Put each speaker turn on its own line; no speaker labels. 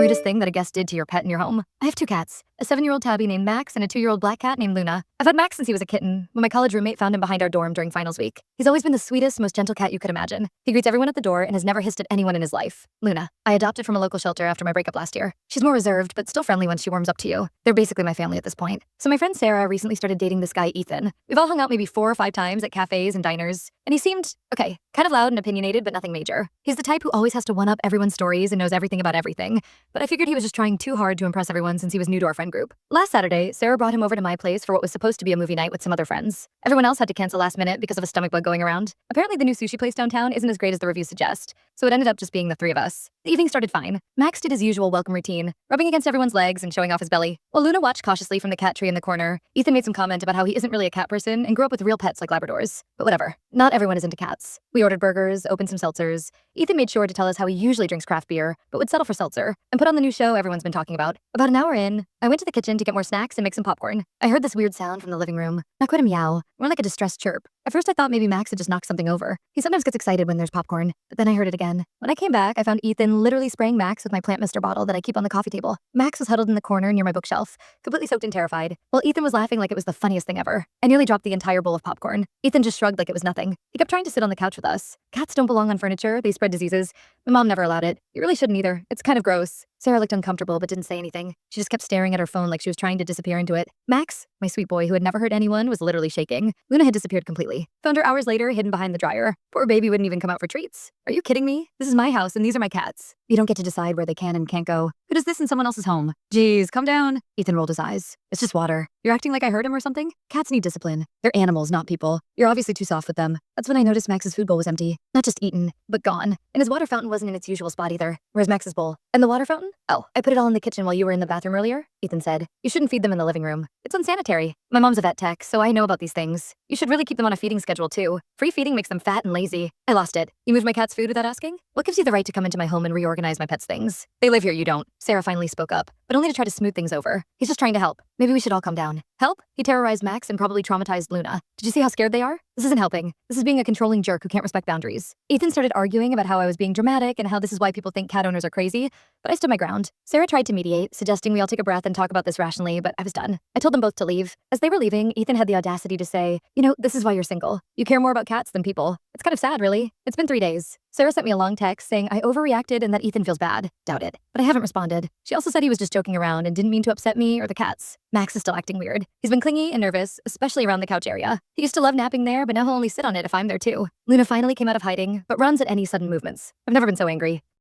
rudest thing that a guest did to your pet in your home? I have two cats, a 7-year-old tabby named Max and a 2-year-old black cat named Luna. I've had Max since he was a kitten, when my college roommate found him behind our dorm during finals week. He's always been the sweetest, most gentle cat you could imagine. He greets everyone at the door and has never hissed at anyone in his life. Luna, I adopted from a local shelter after my breakup last year. She's more reserved, but still friendly once she warms up to you. They're basically my family at this point. So my friend Sarah recently started dating this guy, Ethan. We've all hung out maybe 4 or 5 times at cafes and diners, and he seemed, okay, kind of loud and opinionated, but nothing major. He's the type who always has to one-up everyone's stories and knows everything about everything, but I figured he was just trying too hard to impress everyone since he was new to our friend group. Last Saturday, Sarah brought him over to my place for what was supposed to be a movie night with some other friends. Everyone else had to cancel last minute because of a stomach bug going around. Apparently the new sushi place downtown isn't as great as the reviews suggest, so it ended up just being the 3 of us. The evening started fine. Max did his usual welcome routine, rubbing against everyone's legs and showing off his belly. While Luna watched cautiously from the cat tree in the corner, Ethan made some comment about how he isn't really a cat person and grew up with real pets like Labradors. But whatever, not everyone is into cats. We ordered burgers, opened some seltzers. Ethan made sure to tell us how he usually drinks craft beer, but would settle for seltzer, and put on the new show everyone's been talking about. About an hour in, I went to the kitchen to get more snacks and make some popcorn. I heard this weird sound from the living room. Not quite a meow, more like a distressed chirp. At first I thought maybe Max had just knocked something over. He sometimes gets excited when there's popcorn, but then I heard it again. When I came back, I found Ethan literally spraying Max with my Plant Mister bottle that I keep on the coffee table. Max was huddled in the corner near my bookshelf, completely soaked and terrified, while Ethan was laughing like it was the funniest thing ever. I nearly dropped the entire bowl of popcorn. Ethan just shrugged like it was nothing. He kept trying to sit on the couch with us. Cats don't belong on furniture, they spread diseases. My mom never allowed it. You really shouldn't either. It's kind of gross. Sarah looked uncomfortable but didn't say anything. She just kept staring at her phone like she was trying to disappear into it. Max, my sweet boy who had never hurt anyone, was literally shaking. Luna had disappeared completely. Found her hours later, hidden behind the dryer. Poor baby wouldn't even come out for treats. Are you kidding me? This is my house and these are my cats. You don't get to decide where they can and can't go. Who does this in someone else's home? Jeez, calm down. Ethan rolled his eyes. It's just water. You're acting like I hurt him or something? Cats need discipline. They're animals, not people. You're obviously too soft with them. That's when I noticed Max's food bowl was empty. Not just eaten, but gone. And his water fountain wasn't in its usual spot either. Where's Max's bowl? And the water fountain? Oh, I put it all in the kitchen while you were in the bathroom earlier, Ethan said. You shouldn't feed them in the living room. It's unsanitary. My mom's a vet tech, so I know about these things. You should really keep them on a feeding schedule too. Free feeding makes them fat and lazy. I lost it. You moved my cat's food without asking? What gives you the right to come into my home and reorganize my pet's things? They live here, you don't. Sarah finally spoke up, but only to try to smooth things over. He's just trying to help. Maybe we should all calm down. Help? He terrorized Max and probably traumatized Luna. Did you see how scared they are? This isn't helping. This is being a controlling jerk who can't respect boundaries. Ethan started arguing about how I was being dramatic and how this is why people think cat owners are crazy, but I stood my ground. Sarah tried to mediate, suggesting we all take a breath and talk about this rationally, but I was done. I told them both to leave. As they were leaving, Ethan had the audacity to say, you know, this is why you're single. You care more about cats than people. It's kind of sad, really. It's been 3 days. Sarah sent me a long text saying I overreacted and that Ethan feels bad. Doubt it. But I haven't responded. She also said he was just joking around and didn't mean to upset me or the cats. Max is still acting weird. He's been clingy and nervous, especially around the couch area. He used to love napping there, but now he'll only sit on it if I'm there too. Luna finally came out of hiding, but runs at any sudden movements. I've never been so angry.